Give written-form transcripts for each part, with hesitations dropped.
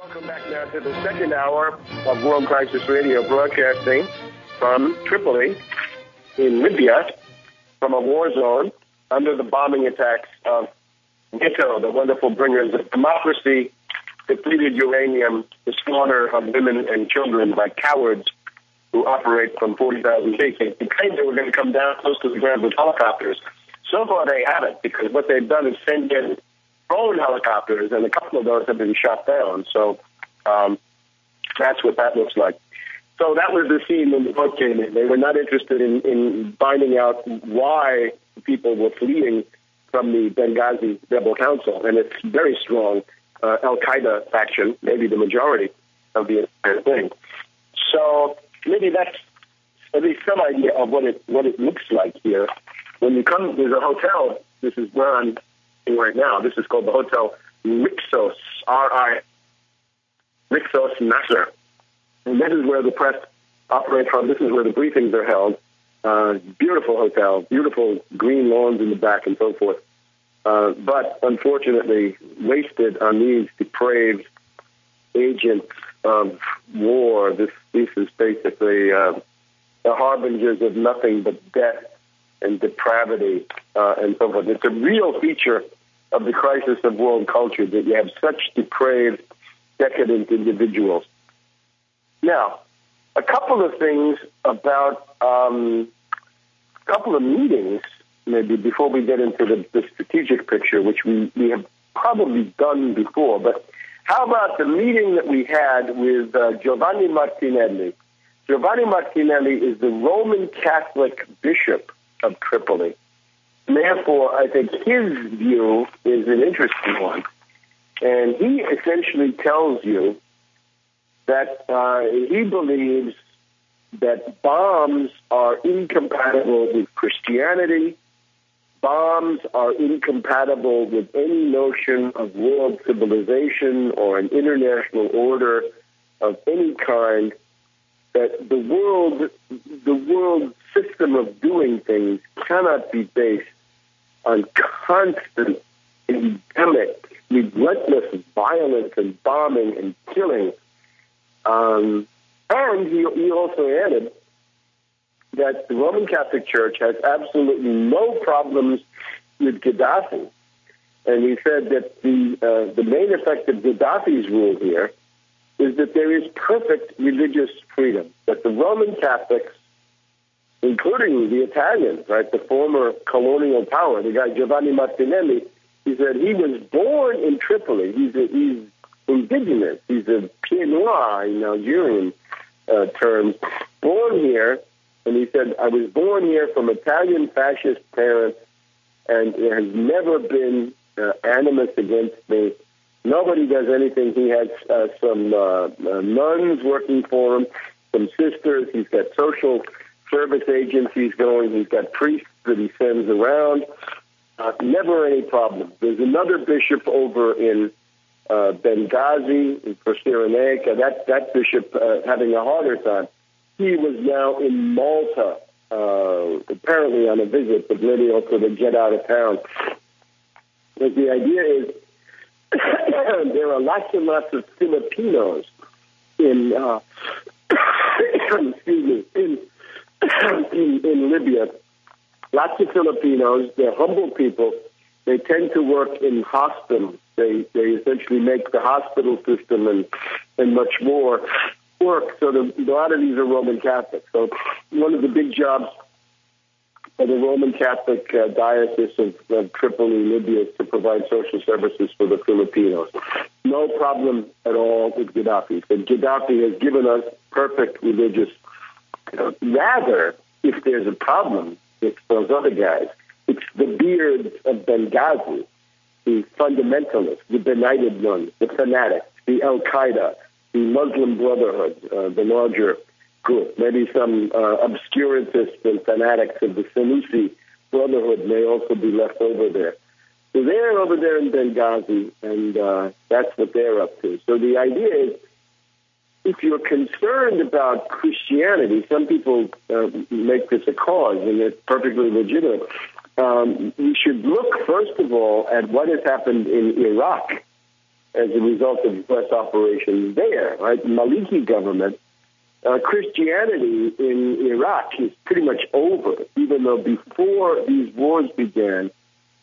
Welcome back now to the second hour of World Crisis Radio, broadcasting from Tripoli in Libya, from a war zone under the bombing attacks of NATO, the wonderful bringers of democracy, depleted uranium, the slaughter of women and children by cowards who operate from 40,000 feet. They claimed they were going to come down close to the ground with helicopters. So far they haven't, because what they've done is send in drone helicopters, and a couple of those have been shot down. So that's what that looks like. So that was the scene when the boat came in. They were not interested in finding out why people were fleeing from the Benghazi Rebel Council, and it's very strong Al-Qaeda faction, maybe the majority of the entire thing. So maybe that's at least some idea of what it looks like here. When you come, there's a hotel. This is where I'm right now. This is called the Hotel Rixos, Rixos Nasser. And this is where the press operates from. This is where the briefings are held. Beautiful hotel, beautiful green lawns in the back and so forth. But unfortunately, wasted on these depraved agents of war. This is basically the harbingers of nothing but death and depravity and so forth. It's a real feature of the crisis of world culture that you have such depraved, decadent individuals. Now, a couple of things about a couple of meetings, maybe before we get into the strategic picture, which we have probably done before. But how about the meeting that we had with Giovanni Martinelli? Giovanni Martinelli is the Roman Catholic Bishop of Tripoli. And therefore, I think his view is an interesting one. And he essentially tells you that he believes that bombs are incompatible with Christianity. Bombs are incompatible with any notion of world civilization or an international order of any kind. That the world system of doing things cannot be based on constant, endemic, relentless violence and bombing and killing. And he also added that the Roman Catholic Church has absolutely no problems with Gaddafi. And he said that the main effect of Gaddafi's rule here is that there is perfect religious freedom, that the Roman Catholics, including the Italians, right, the former colonial power, the guy Giovanni Martinelli, he said he was born in Tripoli. He's indigenous. He's a Pied Noir in Algerian terms, born here. And he said, I was born here from Italian fascist parents, and there has never been animus against me. Nobody does anything. He has some nuns working for him, some sisters. He's got social service agencies going. He's got priests that he sends around. Never any problem. There's another bishop over in Benghazi for Cyrenaica. That bishop having a harder time. He was now in Malta, apparently on a visit, but maybe also to get out of town. But the idea is there are lots and lots of Filipinos in in Libya. Lots of Filipinos. They're humble people. They tend to work in hospitals. They essentially make the hospital system and much more work. So a lot of these are Roman Catholics. So one of the big jobs of the Roman Catholic Diocese of Tripoli, Libya, is to provide social services for the Filipinos. No problem at all with Gaddafi. But Gaddafi has given us perfect religious. Rather, if there's a problem, it's those other guys. It's the beards of Benghazi, the fundamentalists, the benighted ones, the fanatics, the Al-Qaeda, the Muslim Brotherhood, the larger group. Maybe some obscurantists and fanatics of the Sanusi Brotherhood may also be left over there. So they're over there in Benghazi, and that's what they're up to. So the idea is, if you're concerned about Christianity, some people make this a cause, and it's perfectly legitimate. You should look, first of all, at what has happened in Iraq as a result of U.S. operations there, right? Maliki government. Christianity in Iraq is pretty much over, even though before these wars began,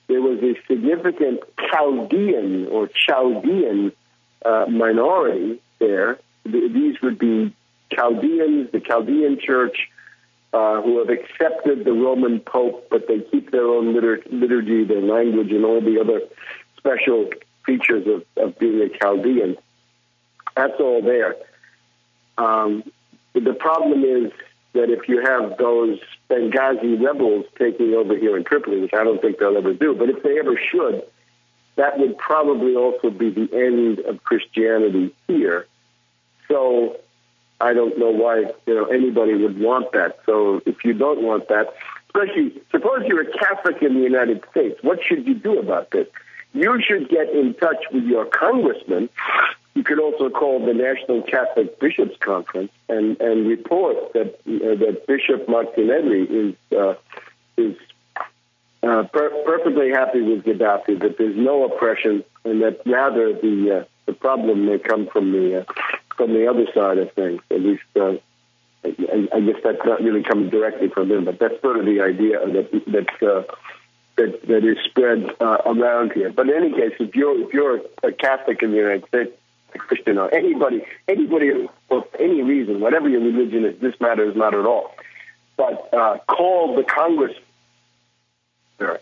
there was a significant Chaldean minority there. These would be Chaldeans, the Chaldean church, who have accepted the Roman Pope, but they keep their own liturgy, their language, and all the other special features of being a Chaldean. That's all there. The problem is that if you have those Benghazi rebels taking over here in Tripoli, which I don't think they'll ever do, but if they ever should, that would probably also be the end of Christianity here. So I don't know why anybody would want that. So if you don't want that, especially suppose you're a Catholic in the United States, what should you do about this? You should get in touch with your congressman. You could also call the National Catholic Bishops' Conference and report that Bishop Martinelli is perfectly happy with Gaddafi, that there's no oppression, and that rather the problem may come from the other side of things. At least, I guess that's not really coming directly from him, but that's sort of the idea that is spread around here. But in any case, if you're a Catholic in the United States, a Christian, or anybody for any reason, whatever your religion is, this matters not at all. But call the Congress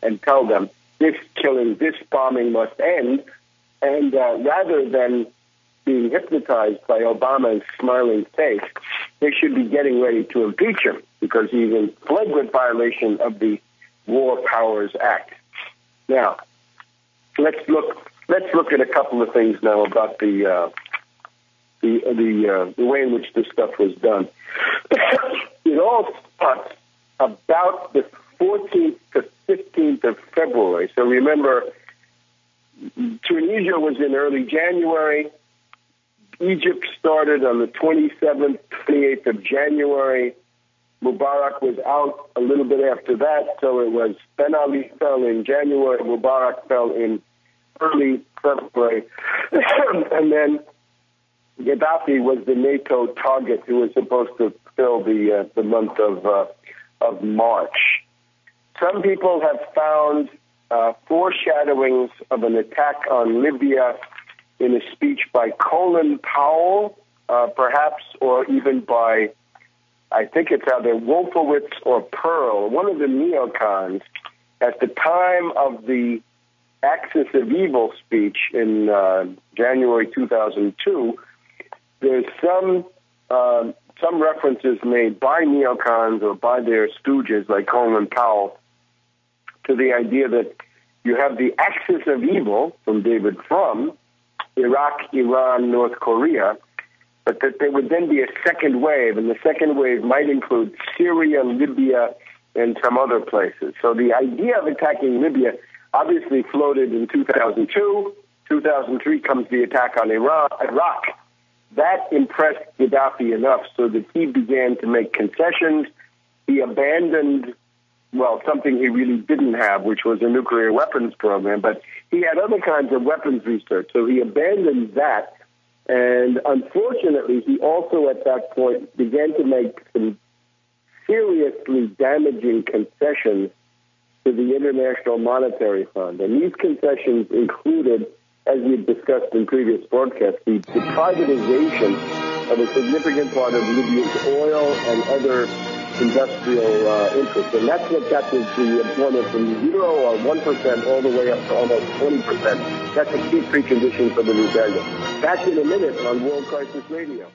and tell them this killing, this bombing must end. And rather than being hypnotized by Obama's smiling face, they should be getting ready to impeach him because he's in flagrant violation of the War Powers Act. Now, let's look at a couple of things now about the way in which this stuff was done. It all starts about the 14th to 15th of February. So remember, Tunisia was in early January. Egypt started on the 27th, 28th of January. Mubarak was out a little bit after that, so it was Ben Ali fell in January, Mubarak fell in early February, and then Gaddafi was the NATO target who was supposed to fill the month of March. Some people have found foreshadowings of an attack on Libya in a speech by Colin Powell, perhaps, or even by, I think it's either Wolfowitz or Pearl, one of the neocons, at the time of the Axis of Evil speech in January 2002. There's some references made by neocons or by their stooges like Colin Powell to the idea that you have the Axis of Evil from David Frum, Iraq, Iran, North Korea, but that there would then be a second wave, and the second wave might include Syria, Libya, and some other places. So the idea of attacking Libya obviously floated in 2002. 2003 comes the attack on Iraq. That impressed Gaddafi enough so that he began to make concessions. He abandoned, something he really didn't have, which was a nuclear weapons program, but he had other kinds of weapons research, so he abandoned that. And unfortunately, he also at that point began to make some seriously damaging concessions to the International Monetary Fund. And these concessions included, as we've discussed in previous broadcasts, the privatization of a significant part of Libya's oil and other industrial interests. And that's what got the employment from 0 or 1% all the way up to almost 20%. That's a key precondition for the rebellion. Back in a minute on World Crisis Radio.